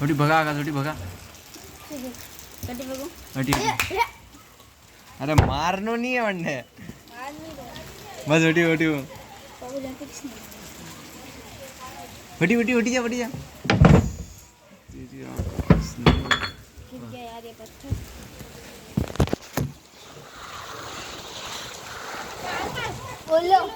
थोड़ी भगा का थोड़ी भगा अरे मारनो नहीं है वनने बस उठी उठी उठी उठी उठी जा उठी जा यार ये पत्थर बोलो।